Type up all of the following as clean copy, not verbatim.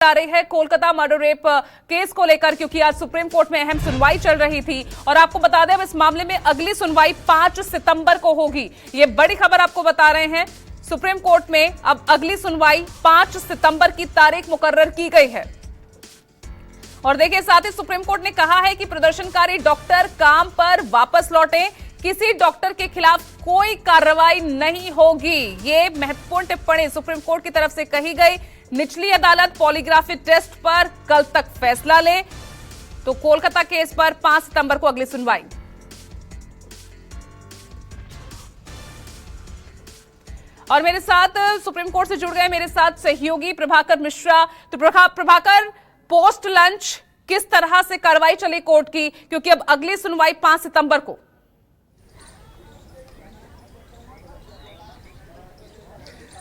आ रही है Kolkata murder rape case को लेकर, क्योंकि आज सुप्रीम कोर्ट में अहम सुनवाई चल रही थी और आपको बता दें अब इस मामले में अगली सुनवाई 5 सितंबर को होगी। ये बड़ी खबर आपको बता रहे हैं। सुप्रीम कोर्ट में अब अगली सुनवाई 5 सितंबर की तारीख मुकर्रर की गई है। और देखिए, साथ ही सुप्रीम कोर्ट ने कहा है कि प्रदर्शनकारी डॉक्टर काम पर वापस लौटे, किसी डॉक्टर के खिलाफ कोई कार्रवाई नहीं होगी। ये महत्वपूर्ण टिप्पणी सुप्रीम कोर्ट की तरफ से कही गई। निचली अदालत पॉलीग्राफी टेस्ट पर कल तक फैसला ले, तो कोलकाता केस पर 5 सितंबर को अगली सुनवाई। और मेरे साथ सुप्रीम कोर्ट से जुड़ गए मेरे साथ सहयोगी प्रभाकर मिश्रा। तो प्रभाकर, पोस्ट लंच किस तरह से कार्रवाई चली कोर्ट की, क्योंकि अब अगली सुनवाई 5 सितंबर को।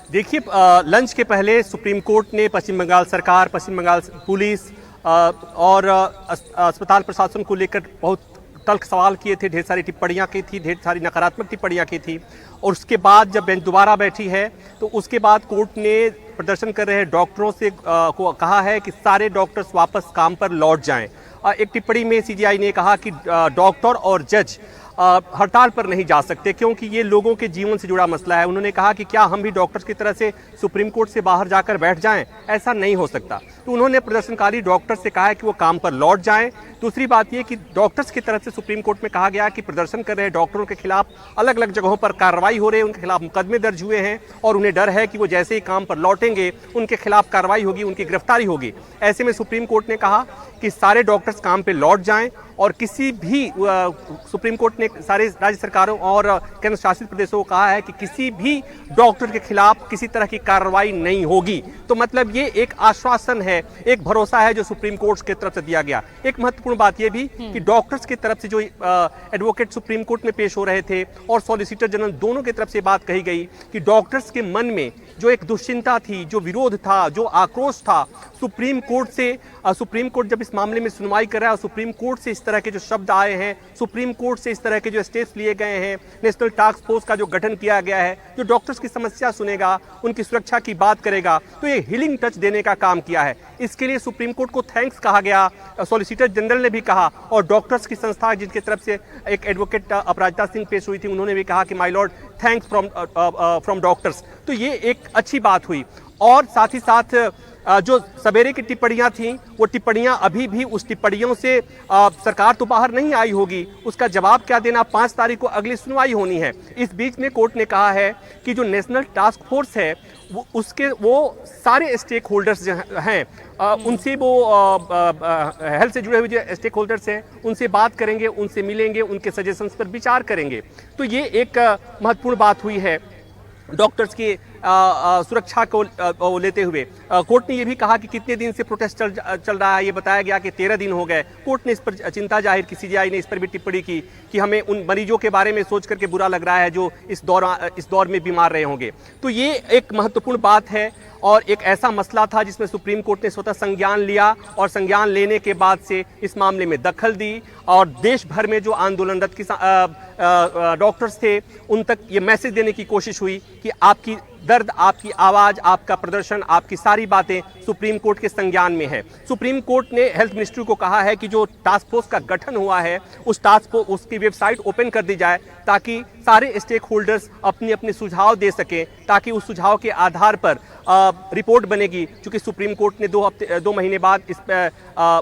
देखिए, लंच के पहले सुप्रीम कोर्ट ने पश्चिम बंगाल सरकार, पश्चिम बंगाल पुलिस और अस्पताल प्रशासन को लेकर बहुत तल्ख सवाल किए थे। ढेर सारी टिप्पणियां की थी, ढेर सारी नकारात्मक टिप्पणियां की थी। और उसके बाद जब बेंच दोबारा बैठी है तो उसके बाद कोर्ट ने प्रदर्शन कर रहे डॉक्टरों से को कहा है कि सारे डॉक्टर्स वापस काम पर लौट जाएं। एक टिप्पणी में सीजीआई ने कहा कि डॉक्टर और जज हड़ताल पर नहीं जा सकते क्योंकि ये लोगों के जीवन से जुड़ा मसला है। उन्होंने कहा कि क्या हम भी डॉक्टर्स की तरह से सुप्रीम कोर्ट से बाहर जाकर बैठ जाएं, ऐसा नहीं हो सकता। तो उन्होंने प्रदर्शनकारी डॉक्टर्स से कहा है कि वो काम पर लौट जाएं। दूसरी बात ये कि डॉक्टर्स की तरफ से सुप्रीम कोर्ट में कहा गया कि प्रदर्शन कर रहे डॉक्टरों के खिलाफ अलग अलग जगहों पर कार्रवाई हो रही है, उनके खिलाफ मुकदमे दर्ज हुए हैं और उन्हें डर है कि वो जैसे ही काम पर लौटेंगे उनके खिलाफ कार्रवाई होगी, उनकी गिरफ्तारी होगी। ऐसे में सुप्रीम कोर्ट ने कहा कि सारे डॉक्टर्स काम पे लौट जाएं और किसी भी सुप्रीम कोर्ट ने सारे राज्य सरकारों और केंद्र शासित प्रदेशों को कहा है कि किसी भी डॉक्टर के खिलाफ किसी तरह की कार्रवाई नहीं होगी। तो मतलब ये एक आश्वासन है, एक भरोसा है जो सुप्रीम कोर्ट की तरफ से दिया गया। एक महत्वपूर्ण बात यह भी कि डॉक्टर्स की तरफ से जो एडवोकेट सुप्रीम कोर्ट में पेश हो रहे थे और सॉलिसिटर जनरल दोनों की तरफ से बात कही गई कि डॉक्टर्स के मन में जो एक दुश्चिंता थी, जो विरोध था, जो आक्रोश था, सुप्रीम कोर्ट जब इस मामले में सुनवाई कर रहा है और सुप्रीम कोर्ट से इस तरह के जो शब्द आए हैं, सुप्रीम कोर्ट से इस तरह के जो स्टेप्स लिए गए हैं, नेशनल टास्क फोर्स का जो गठन किया गया है, जो डॉक्टर्स की समस्या सुनेगा, उनकी सुरक्षा की बात करेगा, तो ये हीलिंग टच देने का काम किया है। इसके लिए सुप्रीम कोर्ट को थैंक्स कहा गया, सॉलिसिटर जनरल ने भी कहा और डॉक्टर्स की संस्था जिनकी तरफ से एक एडवोकेट अपराजिता सिंह पेश हुई थी, उन्होंने भी कहा कि my Lord thanks from doctors. तो ये एक अच्छी बात हुई। और साथ ही साथ जो सवेरे की टिप्पणियां थीं, वो टिप्पणियां अभी भी उस टिप्पणियों से सरकार तो बाहर नहीं आई होगी, उसका जवाब क्या देना 5 तारीख को अगली सुनवाई होनी है। इस बीच में कोर्ट ने कहा है कि जो नेशनल टास्क फोर्स है वो सारे स्टेक होल्डर्स हैं, उनसे वो हेल्थ से जुड़े हुए जो स्टेक होल्डर्स हैं उनसे बात करेंगे, उनसे मिलेंगे, उनके सजेशंस पर विचार करेंगे। तो ये एक महत्वपूर्ण बात हुई है डॉक्टर्स की सुरक्षा को लेते हुए। कोर्ट ने यह भी कहा कि कितने दिन से प्रोटेस्ट चल रहा है, ये बताया गया कि 13 दिन हो गए। कोर्ट ने इस पर चिंता जाहिर की, सीजीआई ने इस पर भी टिप्पणी की कि हमें उन मरीजों के बारे में सोच करके बुरा लग रहा है जो इस दौर में बीमार रहे होंगे। तो ये एक महत्वपूर्ण बात है और एक ऐसा मसला था जिसमें सुप्रीम कोर्ट ने स्वतः संज्ञान लिया और संज्ञान लेने के बाद से इस मामले में दखल दी और देश भर में जो आंदोलनरत डॉक्टर्स थे उन तक ये मैसेज देने की कोशिश हुई कि आपकी दर्द, आपकी आवाज, आपका प्रदर्शन, आपकी सारी बातें सुप्रीम कोर्ट के संज्ञान में है। सुप्रीम कोर्ट ने हेल्थ मिनिस्ट्री को कहा है कि जो टास्क फोर्स का गठन हुआ है उस टास्क फोर्स उसकी वेबसाइट ओपन कर दी जाए ताकि सारे स्टेक होल्डर्स अपने अपने सुझाव दे सकें, ताकि उस सुझाव के आधार पर रिपोर्ट बनेगी। क्योंकि सुप्रीम कोर्ट ने 2 महीने बाद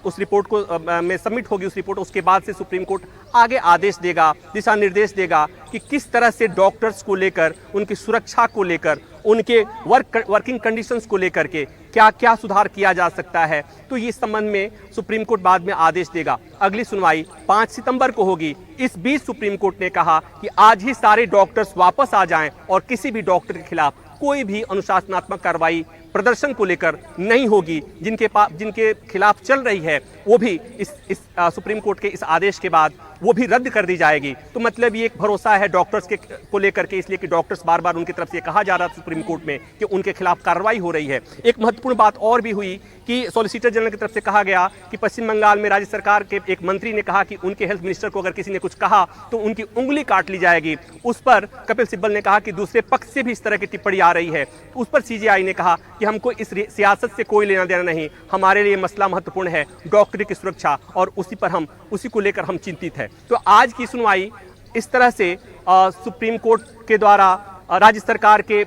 उस रिपोर्ट को में सबमिट होगी उस रिपोर्ट, उसके बाद से सुप्रीम कोर्ट आगे आदेश देगा, दिशा निर्देश देगा कि किस तरह से डॉक्टर्स को लेकर, उनकी सुरक्षा को लेकर, उनके वर्किंग कंडीशंस को लेकर के क्या क्या सुधार किया जा सकता है। तो इस संबंध में सुप्रीम कोर्ट बाद में आदेश देगा। अगली सुनवाई 5 सितंबर को होगी। इस बीच सुप्रीम कोर्ट ने कहा कि आज ही सारे डॉक्टर्स वापस आ जाएं और किसी भी डॉक्टर के खिलाफ कोई भी अनुशासनात्मक कार्रवाई प्रदर्शन को लेकर नहीं होगी। जिनके खिलाफ चल रही है वो भी इस सुप्रीम कोर्ट के इस आदेश के बाद वो भी रद्द कर दी जाएगी। तो मतलब ये एक भरोसा है डॉक्टर्स के को लेकर के, इसलिए कि डॉक्टर्स बार बार उनकी तरफ से कहा जा रहा था सुप्रीम कोर्ट में कि उनके खिलाफ कार्रवाई हो रही है। एक महत्वपूर्ण बात और भी हुई कि सॉलिसिटर जनरल की तरफ से कहा गया कि पश्चिम बंगाल में राज्य सरकार के एक मंत्री ने कहा कि उनके हेल्थ मिनिस्टर को अगर किसी ने कुछ कहा तो उनकी उंगली काट ली जाएगी। उस पर कपिल सिब्बल ने कहा कि दूसरे पक्ष से भी इस तरह की टिप्पणी आ रही है। उस पर सीजेआई ने कहा कि हमको इस सियासत से कोई लेना देना नहीं, हमारे लिए मसला महत्वपूर्ण है डॉक्टरी की सुरक्षा, और उसी को लेकर हम चिंतित हैं। तो आज की सुनवाई इस तरह से सुप्रीम कोर्ट के द्वारा राज्य सरकार के,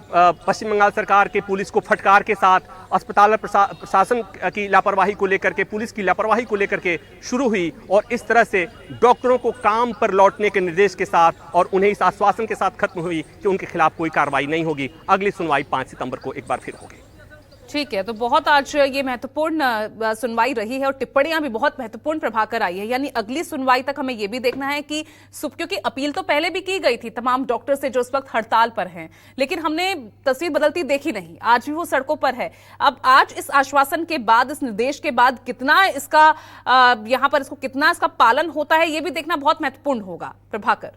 पश्चिम बंगाल सरकार के पुलिस को फटकार के साथ अस्पताल प्रशासन की लापरवाही को लेकर के, पुलिस की लापरवाही को लेकर के शुरू हुई, और इस तरह से डॉक्टरों को काम पर लौटने के निर्देश के साथ और उन्हें इस आश्वासन के साथ खत्म हुई कि उनके खिलाफ कोई कार्रवाई नहीं होगी। अगली सुनवाई 5 सितंबर को एक बार फिर होगी। ठीक है, तो बहुत आज ये महत्वपूर्ण सुनवाई रही है और टिप्पणियां भी बहुत महत्वपूर्ण प्रभाकर आई है। यानी अगली सुनवाई तक हमें ये भी देखना है कि क्योंकि अपील तो पहले भी की गई थी तमाम डॉक्टर से जो इस वक्त हड़ताल पर हैं, लेकिन हमने तस्वीर बदलती देखी नहीं। आज भी वो सड़कों पर है। अब आज इस आश्वासन के बाद, इस निर्देश के बाद कितना इसका यहां पर कितना इसका पालन होता है, ये भी देखना बहुत महत्वपूर्ण होगा। प्रभाकर,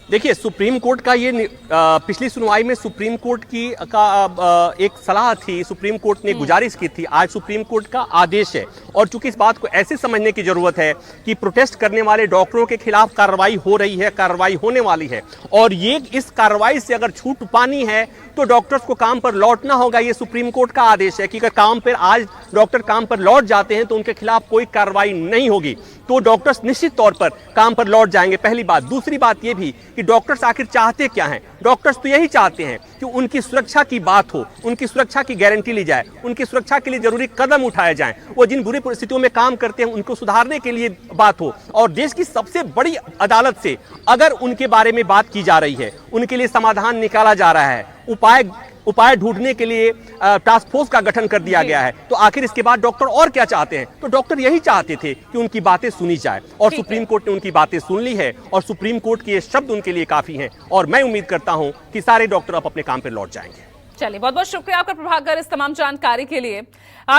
देखिए, सुप्रीम कोर्ट का ये पिछली सुनवाई में सुप्रीम कोर्ट की एक सलाह थी, सुप्रीम कोर्ट ने गुजारिश की थी, आज सुप्रीम कोर्ट का आदेश है। और चूंकि इस बात को ऐसे समझने की जरूरत है कि प्रोटेस्ट करने वाले डॉक्टरों के खिलाफ कार्रवाई हो रही है, कार्रवाई होने वाली है, और ये इस कार्रवाई से अगर छूट पानी है तो डॉक्टर्स को काम पर लौटना होगा। ये सुप्रीम कोर्ट का आदेश है कि अगर काम पर आज डॉक्टर काम पर लौट जाते हैं तो उनके खिलाफ कोई कार्रवाई नहीं होगी, तो डॉक्टर्स निश्चित तौर पर काम पर लौट जाएंगे। पहली बात। दूसरी बात यह भी कि डॉक्टर्स आखिर चाहते क्या हैं? डॉक्टर्स तो यही चाहते हैं कि उनकी सुरक्षा की बात हो, उनकी सुरक्षा की गारंटी ली जाए, उनकी सुरक्षा के लिए जरूरी कदम उठाए जाएं, वो जिन बुरी परिस्थितियों में काम करते हैं उनको सुधारने के लिए बात हो। और देश की सबसे बड़ी अदालत से अगर उनके बारे में बात की जा रही है, उनके लिए समाधान निकाला जा रहा है, उपाय ढूंढने के लिए टास्क फोर्स का गठन कर दिया गया है, तो आखिर इसके बाद डॉक्टर और क्या चाहते हैं? तो डॉक्टर यही चाहते थे कि उनकी बातें सुनी जाए, और सुप्रीम कोर्ट ने उनकी बातें सुन ली है, और सुप्रीम कोर्ट के ये शब्द उनके लिए काफी हैं, और मैं उम्मीद करता हूं कि सारे डॉक्टर अब अपने काम पर लौट जाएंगे। चलिए, बहुत बहुत शुक्रिया आपका प्रभाकर इस तमाम जानकारी के लिए।